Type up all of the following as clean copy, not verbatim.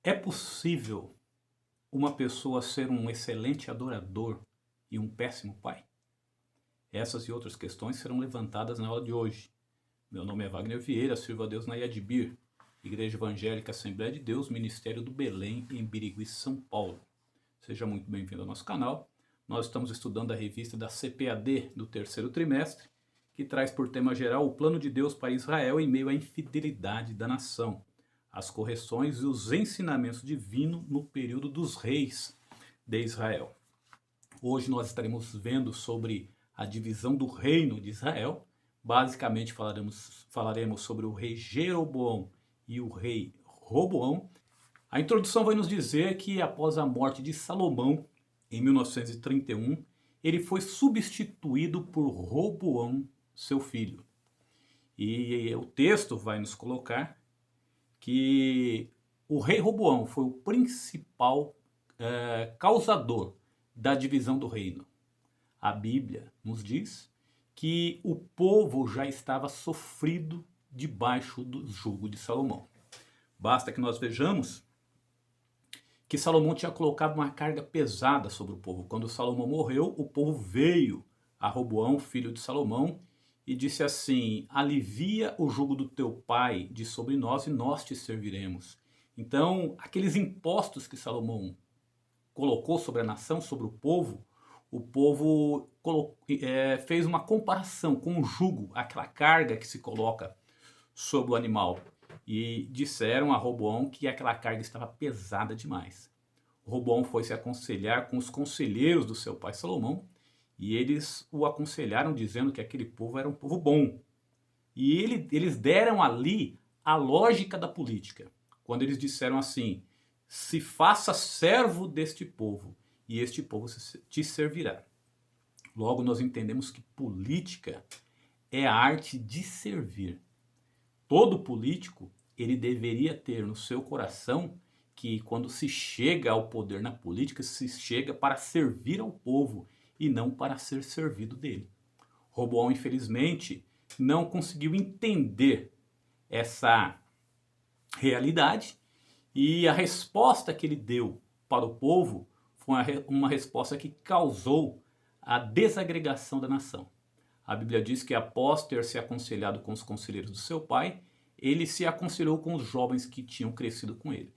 É possível uma pessoa ser um excelente adorador e um péssimo pai? Essas e outras questões serão levantadas na aula de hoje. Meu nome é Wagner Vieira, sirvo a Deus na Iadbir, Igreja Evangélica Assembleia de Deus, Ministério do Belém, em Birigui, São Paulo. Seja muito bem-vindo ao nosso canal. Nós estamos estudando a revista da CPAD do terceiro trimestre, que traz por tema geral o plano de Deus para Israel em meio à infidelidade da nação, as correções e os ensinamentos divinos no período dos reis de Israel. Hoje nós estaremos vendo sobre a divisão do reino de Israel. Basicamente falaremos sobre o rei Jeroboão e o rei Roboão. A introdução vai nos dizer que após a morte de Salomão, em 1931, ele foi substituído por Roboão, seu filho. E o texto vai nos colocar que o rei Roboão foi o principal causador da divisão do reino. A Bíblia nos diz que o povo já estava sofrido debaixo do jugo de Salomão. Basta que nós vejamos que Salomão tinha colocado uma carga pesada sobre o povo. Quando Salomão morreu, o povo veio a Roboão, filho de Salomão, e disse assim: alivia o jugo do teu pai de sobre nós e nós te serviremos. Então, aqueles impostos que Salomão colocou sobre a nação, sobre o povo fez uma comparação com o jugo, aquela carga que se coloca sobre o animal. E disseram a Roboão que aquela carga estava pesada demais. Roboão foi se aconselhar com os conselheiros do seu pai Salomão, e eles o aconselharam dizendo que aquele povo era um povo bom. E eles deram ali a lógica da política, quando eles disseram assim: se faça servo deste povo, e este povo te servirá. Logo nós entendemos que política é a arte de servir. Todo político, ele deveria ter no seu coração que quando se chega ao poder na política, se chega para servir ao povo e não para ser servido dele. Roboão, infelizmente, não conseguiu entender essa realidade, e a resposta que ele deu para o povo foi uma resposta que causou a desagregação da nação. A Bíblia diz que após ter se aconselhado com os conselheiros do seu pai, ele se aconselhou com os jovens que tinham crescido com ele.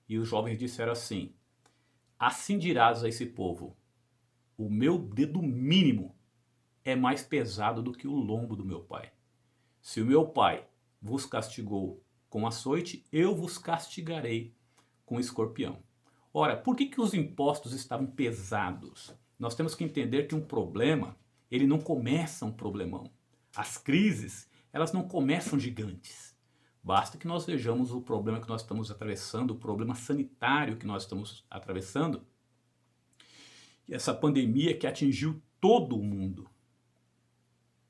E os jovens disseram assim: assim dirás a esse povo: o meu dedo mínimo é mais pesado do que o lombo do meu pai. Se o meu pai vos castigou com açoite, eu vos castigarei com escorpião. Ora, por que os impostos estavam pesados? Nós temos que entender que um problema, ele não começa um problemão. As crises, elas não começam gigantes. Basta que nós vejamos o problema que nós estamos atravessando, o problema sanitário que nós estamos atravessando, essa pandemia que atingiu todo o mundo.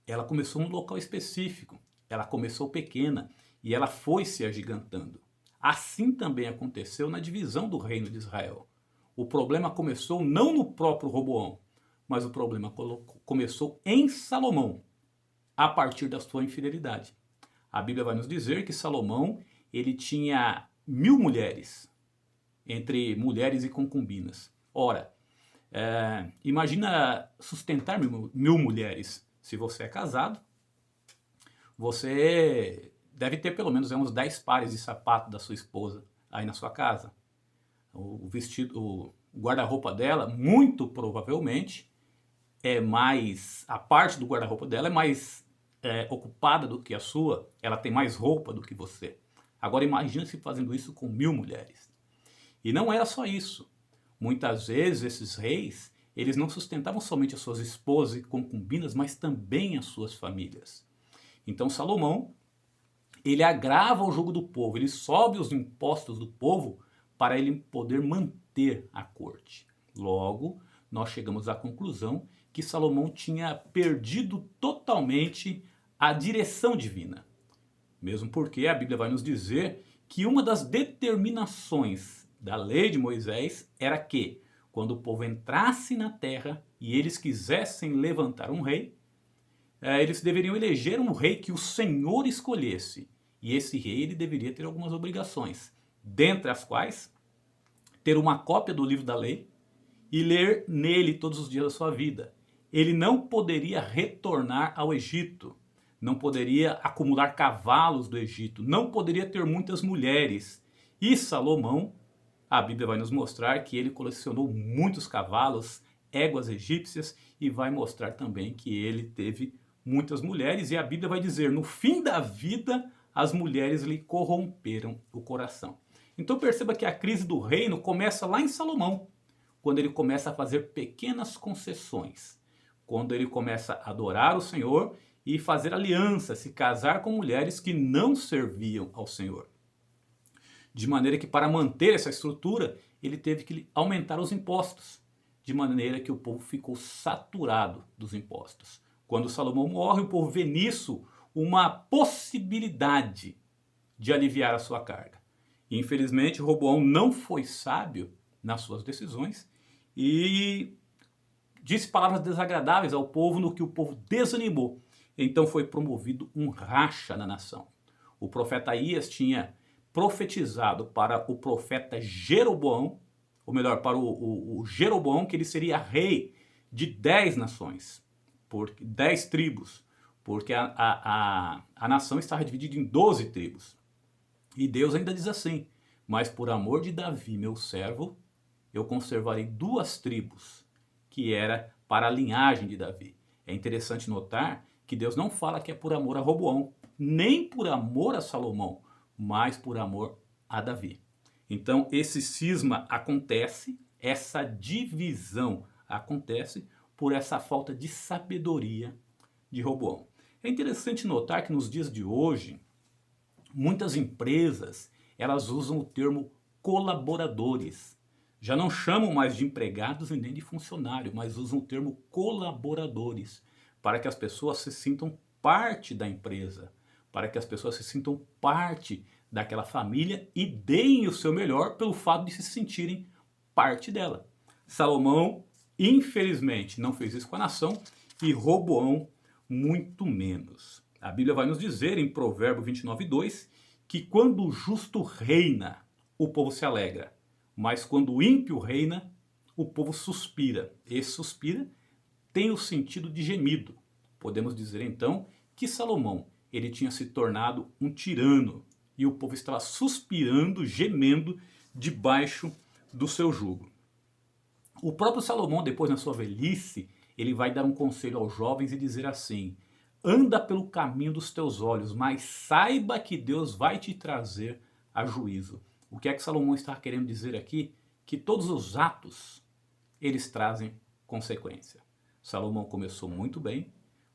Ela começou num local específico, ela começou pequena e ela foi se agigantando. Assim também aconteceu na divisão do reino de Israel. O problema começou não no próprio Roboão, mas o problema começou em Salomão, a partir da sua infidelidade. A Bíblia vai nos dizer que Salomão, ele tinha 1000 mulheres, entre mulheres e concubinas. Ora, imagina sustentar 1000 mulheres. Se você é casado, você deve ter pelo menos uns 10 pares de sapato da sua esposa aí na sua casa. O vestido, o guarda-roupa dela, muito provavelmente, a parte do guarda-roupa dela é mais ocupada do que a sua. Ela tem mais roupa do que você. Agora imagine-se fazendo isso com 1000 mulheres. E não era só isso. Muitas vezes esses reis, eles não sustentavam somente as suas esposas e concubinas, mas também as suas famílias. Então Salomão, ele agrava o jugo do povo, ele sobe os impostos do povo para ele poder manter a corte. Logo, nós chegamos à conclusão que Salomão tinha perdido totalmente a direção divina. Mesmo porque a Bíblia vai nos dizer que uma das determinações da lei de Moisés era que, quando o povo entrasse na terra e eles quisessem levantar um rei, eles deveriam eleger um rei que o Senhor escolhesse. E esse rei ele deveria ter algumas obrigações. dentre as quais ter uma cópia do livro da lei e ler nele todos os dias da sua vida. Ele não poderia retornar ao Egito, não poderia acumular cavalos do Egito, não poderia ter muitas mulheres. E Salomão, a Bíblia vai nos mostrar que ele colecionou muitos cavalos, éguas egípcias, e vai mostrar também que ele teve muitas mulheres, e a Bíblia vai dizer, no fim da vida, as mulheres lhe corromperam o coração. Então perceba que a crise do reino começa lá em Salomão, quando ele começa a fazer pequenas concessões, quando ele começa a adorar o Senhor e fazer aliança, se casar com mulheres que não serviam ao Senhor. De maneira que para manter essa estrutura, ele teve que aumentar os impostos, de maneira que o povo ficou saturado dos impostos. Quando Salomão morre, o povo vê nisso uma possibilidade de aliviar a sua carga. E, infelizmente, Roboão não foi sábio nas suas decisões e disse palavras desagradáveis ao povo, no que o povo desanimou. Então foi promovido um racha na nação. O profeta Aías tinha profetizado para o profeta Jeroboão, ou melhor, para o Jeroboão, que ele seria rei de 10 nações, 10 tribos, porque a nação estava dividida em 12 tribos. E Deus ainda diz assim, mas por amor de Davi, meu servo, eu conservarei 2 tribos, que era para a linhagem de Davi. É interessante notar que Deus não fala que é por amor a Roboão, nem por amor a Salomão, mas por amor a Davi. Então esse cisma acontece, essa divisão acontece por essa falta de sabedoria de Roboão. É interessante notar que nos dias de hoje, muitas empresas, elas usam o termo colaboradores. Já não chamam mais de empregados e nem de funcionário, mas usam o termo colaboradores, para que as pessoas se sintam parte da empresa, para que as pessoas se sintam parte daquela família e deem o seu melhor pelo fato de se sentirem parte dela. Salomão, infelizmente, não fez isso com a nação e Roboão muito menos. A Bíblia vai nos dizer em Provérbio 29:2 que quando o justo reina, o povo se alegra, mas quando o ímpio reina, o povo suspira. Esse suspira tem o sentido de gemido. Podemos dizer então que Salomão ele tinha se tornado um tirano e o povo estava suspirando, gemendo debaixo do seu jugo. O próprio Salomão, depois na sua velhice, ele vai dar um conselho aos jovens e dizer assim: anda pelo caminho dos teus olhos, mas saiba que Deus vai te trazer a juízo. O que é que Salomão está querendo dizer aqui? Que todos os atos, eles trazem consequência. Salomão começou muito bem,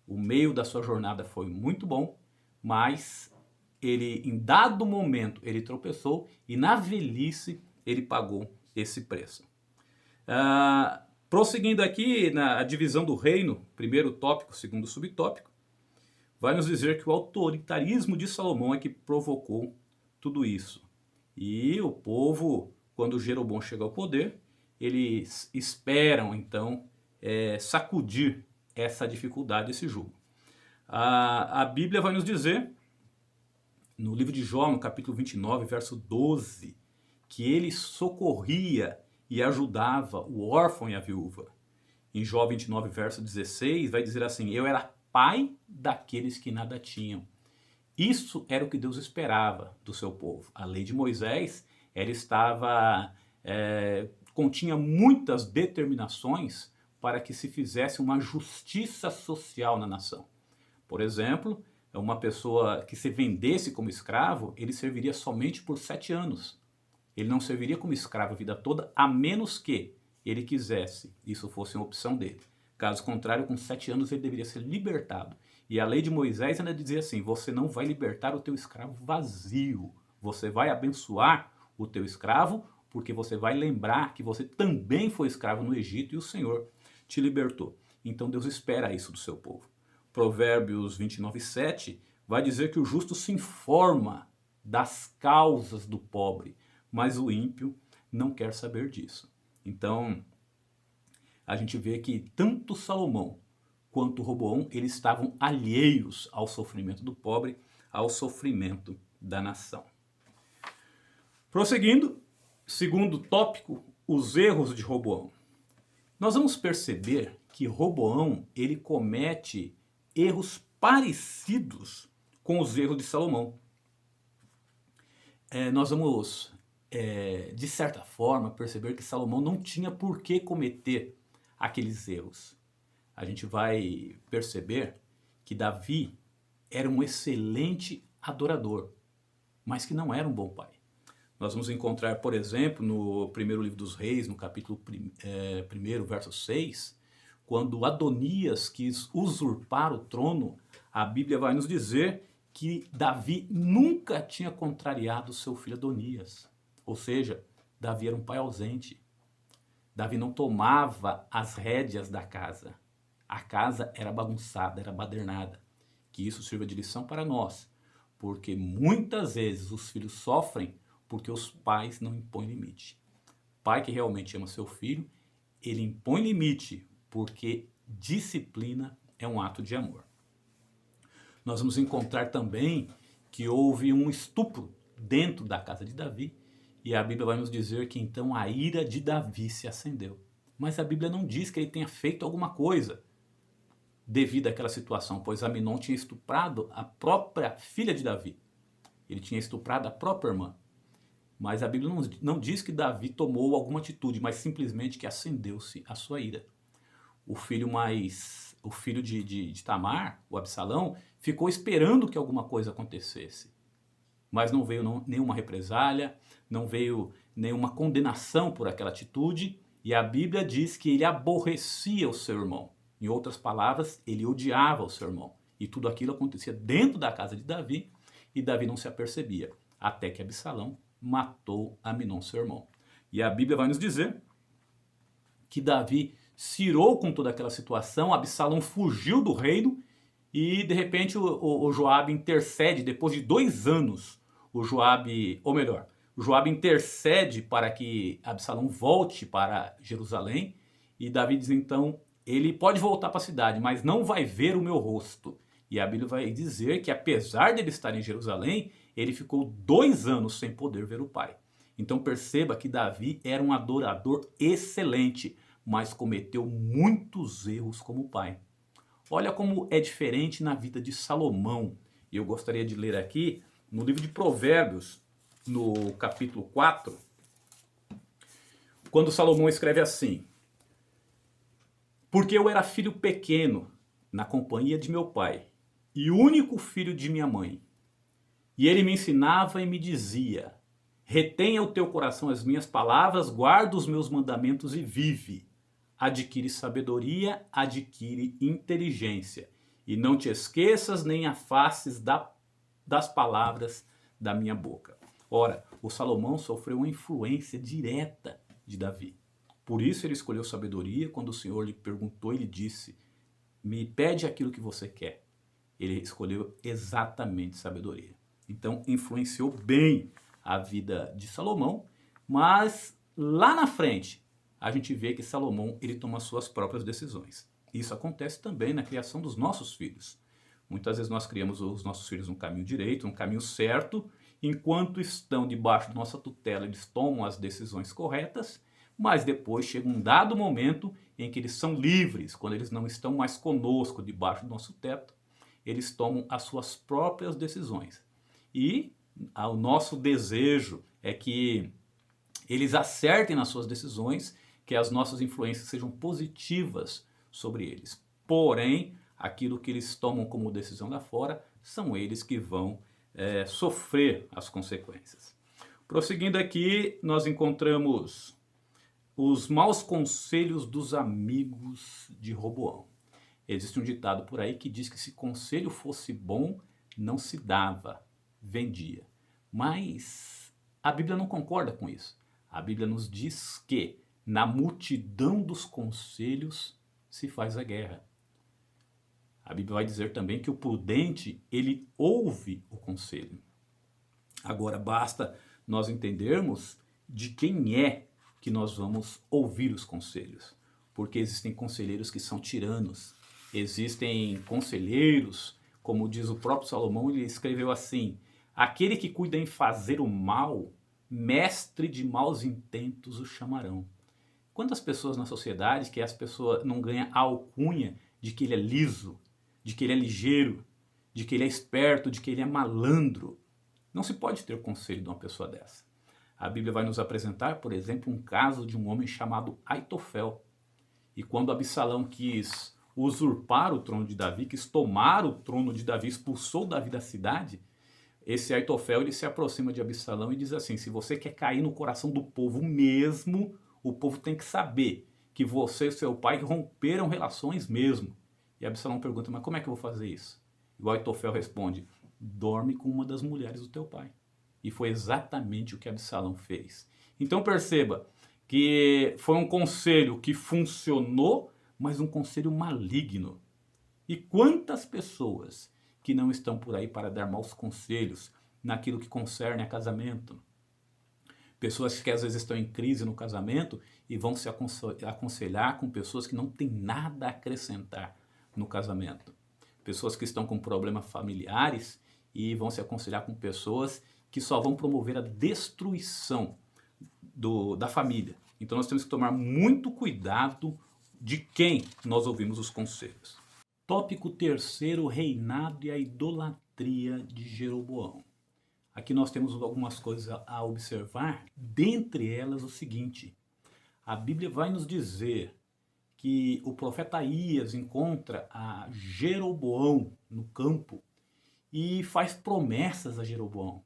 o meio da sua jornada foi muito bom, mas ele, em dado momento, ele tropeçou e na velhice ele pagou esse preço. Prosseguindo aqui na divisão do reino, primeiro tópico, segundo subtópico, vai nos dizer que o autoritarismo de Salomão é que provocou tudo isso. E o povo, quando Jeroboão chega ao poder, eles esperam então sacudir essa dificuldade, esse jugo. A Bíblia vai nos dizer, no livro de Jó, no capítulo 29, verso 12, que ele socorria e ajudava o órfão e a viúva. Em Jó 29, verso 16, vai dizer assim: eu era pai daqueles que nada tinham. Isso era o que Deus esperava do seu povo. A lei de Moisés, ela continha muitas determinações para que se fizesse uma justiça social na nação. Por exemplo, uma pessoa que se vendesse como escravo, ele serviria somente por 7 anos. Ele não serviria como escravo a vida toda, a menos que ele quisesse, isso fosse uma opção dele. Caso contrário, com 7 anos ele deveria ser libertado. E a lei de Moisés ainda dizia assim: você não vai libertar o teu escravo vazio. Você vai abençoar o teu escravo, porque você vai lembrar que você também foi escravo no Egito e o Senhor te libertou. Então Deus espera isso do seu povo. Provérbios 29:7 vai dizer que o justo se informa das causas do pobre, mas o ímpio não quer saber disso. Então, a gente vê que tanto Salomão quanto Roboão, eles estavam alheios ao sofrimento do pobre, ao sofrimento da nação. Prosseguindo, segundo tópico, os erros de Roboão. Nós vamos perceber que Roboão ele comete erros parecidos com os erros de Salomão. Nós vamos, de certa forma, perceber que Salomão não tinha por que cometer aqueles erros. A gente vai perceber que Davi era um excelente adorador, mas que não era um bom pai. Nós vamos encontrar, por exemplo, no primeiro livro dos Reis, no capítulo 1, verso 6, quando Adonias quis usurpar o trono, a Bíblia vai nos dizer que Davi nunca tinha contrariado seu filho Adonias. Ou seja, Davi era um pai ausente. Davi não tomava as rédeas da casa. A casa era bagunçada, era badernada. Que isso sirva de lição para nós, porque muitas vezes os filhos sofrem porque os pais não impõem limite. Pai que realmente ama seu filho, ele impõe limite porque disciplina é um ato de amor. Nós vamos encontrar também que houve um estupro dentro da casa de Davi, e a Bíblia vai nos dizer que então a ira de Davi se acendeu. Mas a Bíblia não diz que ele tenha feito alguma coisa devido àquela situação, pois Aminon tinha estuprado a própria filha de Davi. Ele tinha estuprado a própria irmã. Mas a Bíblia não diz que Davi tomou alguma atitude, mas simplesmente que acendeu-se a sua ira. O filho de Tamar, o Absalão, ficou esperando que alguma coisa acontecesse. Mas não veio nenhuma represália, não veio nenhuma condenação por aquela atitude, e a Bíblia diz que ele aborrecia o seu irmão. Em outras palavras, ele odiava o seu irmão. E tudo aquilo acontecia dentro da casa de Davi, e Davi não se apercebia, até que Absalão matou Aminon, seu irmão. E a Bíblia vai nos dizer que Davi se irou com toda aquela situação, Absalão fugiu do reino, e de repente o Joabe intercede, depois de 2 anos, o Joabe intercede para que Absalão volte para Jerusalém, e Davi diz então, ele pode voltar para a cidade, mas não vai ver o meu rosto. E a Bíblia vai dizer que apesar de ele estar em Jerusalém, ele ficou 2 anos sem poder ver o pai. Então perceba que Davi era um adorador excelente, mas cometeu muitos erros como pai. Olha como é diferente na vida de Salomão. E eu gostaria de ler aqui no livro de Provérbios, no capítulo 4, quando Salomão escreve assim: porque eu era filho pequeno na companhia de meu pai, e único filho de minha mãe. E ele me ensinava e me dizia: retenha o teu coração as minhas palavras, guarda os meus mandamentos e vive. Adquire sabedoria, adquire inteligência. E não te esqueças nem afastes das palavras da minha boca. Ora, o Salomão sofreu uma influência direta de Davi. Por isso ele escolheu sabedoria. Quando o Senhor lhe perguntou, ele disse: me pede aquilo que você quer. Ele escolheu exatamente sabedoria. Então influenciou bem a vida de Salomão, mas lá na frente a gente vê que Salomão ele toma suas próprias decisões. Isso acontece também na criação dos nossos filhos. Muitas vezes nós criamos os nossos filhos no caminho direito, no caminho certo, enquanto estão debaixo da nossa tutela, eles tomam as decisões corretas, mas depois chega um dado momento em que eles são livres, quando eles não estão mais conosco debaixo do nosso teto, eles tomam as suas próprias decisões. E o nosso desejo é que eles acertem nas suas decisões, que as nossas influências sejam positivas sobre eles. Porém, aquilo que eles tomam como decisão lá fora, são eles que vão sofrer as consequências. Prosseguindo aqui, nós encontramos os maus conselhos dos amigos de Roboão. Existe um ditado por aí que diz que se conselho fosse bom, não se dava, vendia. Mas a Bíblia não concorda com isso. A Bíblia nos diz que na multidão dos conselhos se faz a guerra. A Bíblia vai dizer também que o prudente, ele ouve o conselho. Agora basta nós entendermos de quem é que nós vamos ouvir os conselhos. Porque existem conselheiros que são tiranos. Existem conselheiros, como diz o próprio Salomão, ele escreveu assim: aquele que cuida em fazer o mal mestre de maus intentos o chamarão. Quantas pessoas na sociedade que as pessoas não ganham a alcunha de que ele é liso, de que ele é ligeiro, de que ele é esperto, de que ele é malandro. Não se pode ter conselho de uma pessoa dessa. A Bíblia vai nos apresentar, por exemplo, um caso de um homem chamado Aitofel. E quando Absalão quis usurpar o trono de Davi, quis tomar o trono de Davi, expulsou Davi da cidade, esse Aitofel ele se aproxima de Absalão e diz assim: se você quer cair no coração do povo mesmo, o povo tem que saber que você e seu pai romperam relações mesmo. E Absalão pergunta: mas como é que eu vou fazer isso? E o Aitofel responde: dorme com uma das mulheres do teu pai. E foi exatamente o que Absalão fez. Então perceba que foi um conselho que funcionou, mas um conselho maligno. E quantas pessoas que não estão por aí para dar maus conselhos naquilo que concerne a casamento? Pessoas que às vezes estão em crise no casamento e vão se aconselhar com pessoas que não têm nada a acrescentar no casamento. Pessoas que estão com problemas familiares e vão se aconselhar com pessoas que só vão promover a destruição da família. Então nós temos que tomar muito cuidado de quem nós ouvimos os conselhos. Tópico terceiro: reinado e a idolatria de Jeroboão. Aqui nós temos algumas coisas a observar, dentre elas o seguinte: a Bíblia vai nos dizer que o profeta Aías encontra a Jeroboão no campo e faz promessas a Jeroboão.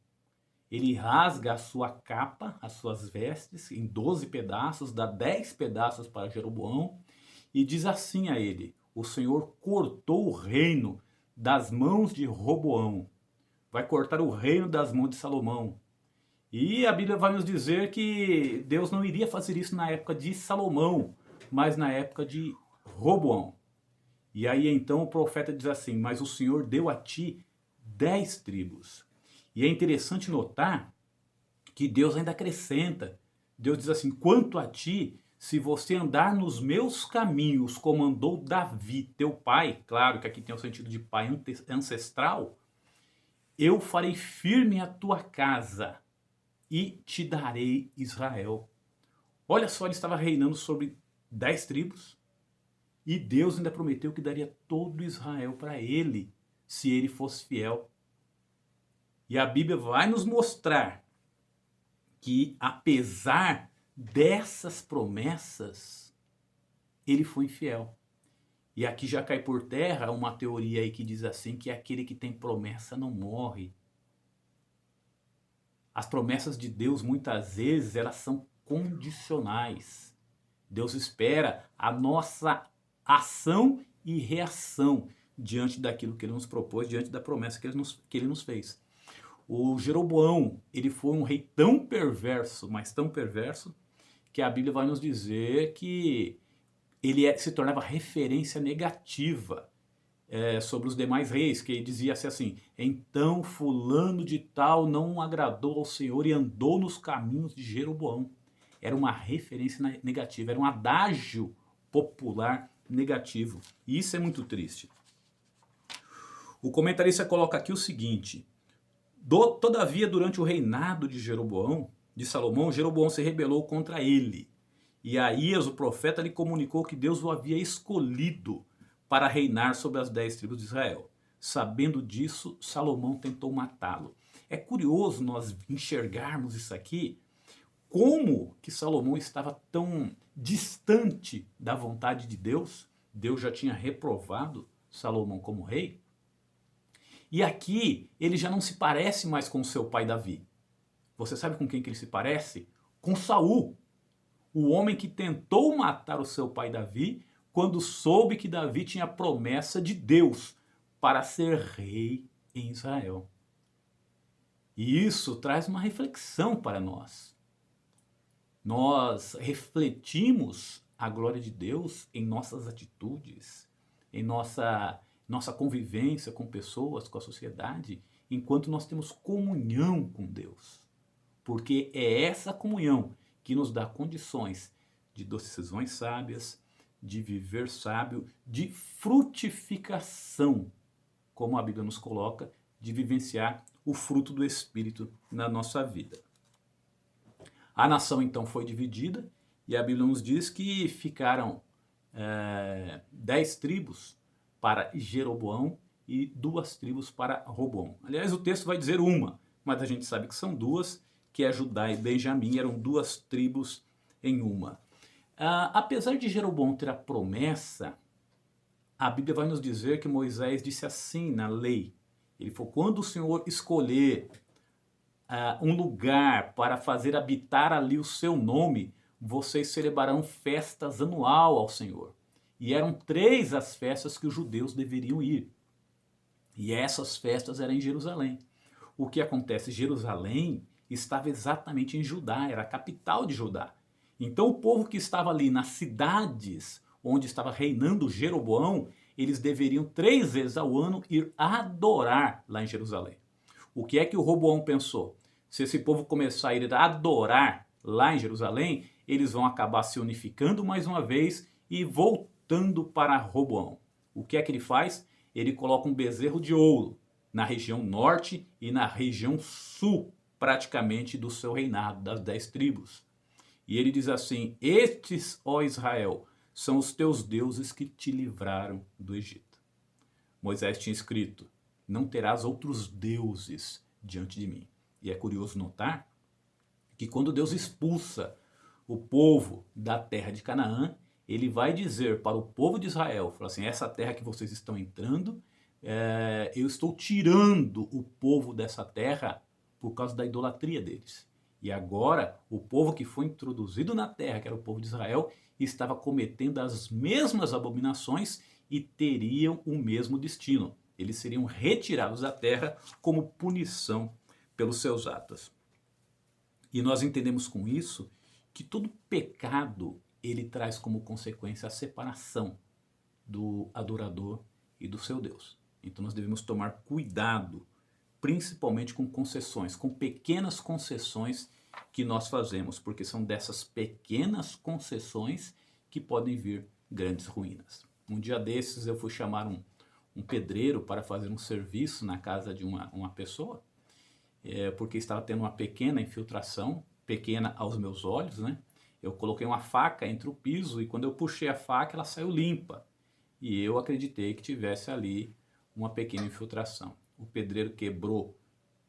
Ele rasga a sua capa, as suas vestes, em 12 pedaços, dá 10 pedaços para Jeroboão e diz assim a ele: o Senhor cortou o reino das mãos de Roboão, vai cortar o reino das mãos de Salomão. E a Bíblia vai nos dizer que Deus não iria fazer isso na época de Salomão, mas na época de Roboão. E aí então o profeta diz assim: mas o Senhor deu a ti 10 tribos. E é interessante notar que Deus ainda acrescenta. Deus diz assim: quanto a ti, se você andar nos meus caminhos, como andou Davi, teu pai, claro que aqui tem o sentido de pai ancestral, eu farei firme a tua casa e te darei Israel. Olha só, ele estava reinando sobre 10 tribos e Deus ainda prometeu que daria todo Israel para ele, se ele fosse fiel. E a Bíblia vai nos mostrar que, apesar dessas promessas, ele foi infiel. E aqui já cai por terra uma teoria aí que diz assim, que aquele que tem promessa não morre. As promessas de Deus, muitas vezes, elas são condicionais. Deus espera a nossa ação e reação diante daquilo que ele nos propôs, diante da promessa que ele nos fez. O Jeroboão, ele foi um rei tão perverso, mas tão perverso, que a Bíblia vai nos dizer que ele se tornava referência negativa sobre os demais reis, que dizia-se assim: então fulano de tal não agradou ao Senhor e andou nos caminhos de Jeroboão. Era uma referência negativa, era um adágio popular negativo. E isso é muito triste. O comentarista coloca aqui o seguinte: todavia, durante o reinado de Salomão, Jeroboão se rebelou contra ele. E Aías, o profeta, lhe comunicou que Deus o havia escolhido para reinar sobre as 10 tribos de Israel. Sabendo disso, Salomão tentou matá-lo. É curioso nós enxergarmos isso aqui, como que Salomão estava tão distante da vontade de Deus. Deus já tinha reprovado Salomão como rei. E aqui ele já não se parece mais com seu pai Davi. Você sabe com quem que ele se parece? Com Saul, o homem que tentou matar o seu pai Davi quando soube que Davi tinha promessa de Deus para ser rei em Israel. E isso traz uma reflexão para nós. Nós refletimos a glória de Deus em nossas atitudes, em nossa convivência com pessoas, com a sociedade, enquanto nós temos comunhão com Deus. Porque é essa comunhão que nos dá condições de decisões sábias, de viver sábio, de frutificação, como a Bíblia nos coloca, de vivenciar o fruto do Espírito na nossa vida. A nação então foi dividida e a Bíblia nos diz que ficaram 10 tribos para Jeroboão e 2 tribos para Roboão. Aliás, o texto vai dizer uma, mas a gente sabe que são 2, que é Judá e Benjamim, eram 2 tribos em uma. Apesar de Jeroboão ter a promessa, a Bíblia vai nos dizer que Moisés disse assim na lei. Ele falou, quando o Senhor escolher um lugar para fazer habitar ali o seu nome, vocês celebrarão festas anual ao Senhor. E eram 3 as festas que os judeus deveriam ir. E essas festas eram em Jerusalém. O que acontece? Jerusalém estava exatamente em Judá, era a capital de Judá. Então o povo que estava ali nas cidades onde estava reinando Jeroboão, eles deveriam 3 vezes ao ano ir adorar lá em Jerusalém. O que é que o Roboão pensou? Se esse povo começar a ir adorar lá em Jerusalém, eles vão acabar se unificando mais uma vez e voltando para Roboão. O que é que ele faz? Ele coloca um bezerro de ouro na região norte e na região sul, praticamente, do seu reinado, das 10 tribos. E ele diz assim, estes, ó Israel, são os teus deuses que te livraram do Egito. Moisés tinha escrito, não terás outros deuses diante de mim. E é curioso notar que quando Deus expulsa o povo da terra de Canaã, ele vai dizer para o povo de Israel, fala assim, essa terra que vocês estão entrando, eu estou tirando o povo dessa terra por causa da idolatria deles. E agora, o povo que foi introduzido na terra, que era o povo de Israel, estava cometendo as mesmas abominações e teriam o mesmo destino. Eles seriam retirados da terra como punição pelos seus atos. E nós entendemos com isso que todo pecado ele traz como consequência a separação do adorador e do seu Deus. Então nós devemos tomar cuidado, principalmente com concessões, com pequenas concessões que nós fazemos, porque são dessas pequenas concessões que podem vir grandes ruínas. Um dia desses eu fui chamar um pedreiro para fazer um serviço na casa de uma pessoa, porque estava tendo uma pequena infiltração, pequena aos meus olhos, né? Eu coloquei uma faca entre o piso e quando eu puxei a faca ela saiu limpa. E eu acreditei que tivesse ali uma pequena infiltração. O pedreiro quebrou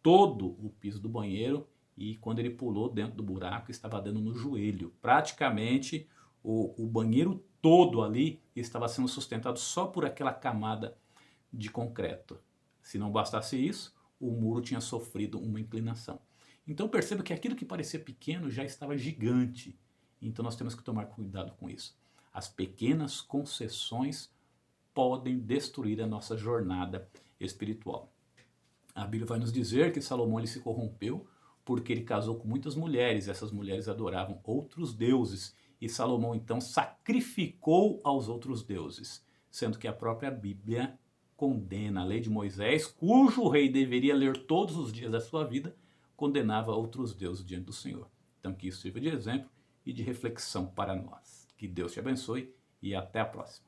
todo o piso do banheiro e quando ele pulou dentro do buraco estava dando no joelho. Praticamente o banheiro todo ali estava sendo sustentado só por aquela camada de concreto. Se não bastasse isso, o muro tinha sofrido uma inclinação. Então perceba que aquilo que parecia pequeno já estava gigante. Então nós temos que tomar cuidado com isso. As pequenas concessões podem destruir a nossa jornada espiritual. A Bíblia vai nos dizer que Salomão ele se corrompeu porque ele casou com muitas mulheres. Essas mulheres adoravam outros deuses. E Salomão então sacrificou aos outros deuses. Sendo que a própria Bíblia condena a lei de Moisés, cujo rei deveria ler todos os dias da sua vida, condenava outros deuses diante do Senhor. Então que isso sirva de exemplo e de reflexão para nós. Que Deus te abençoe e até a próxima.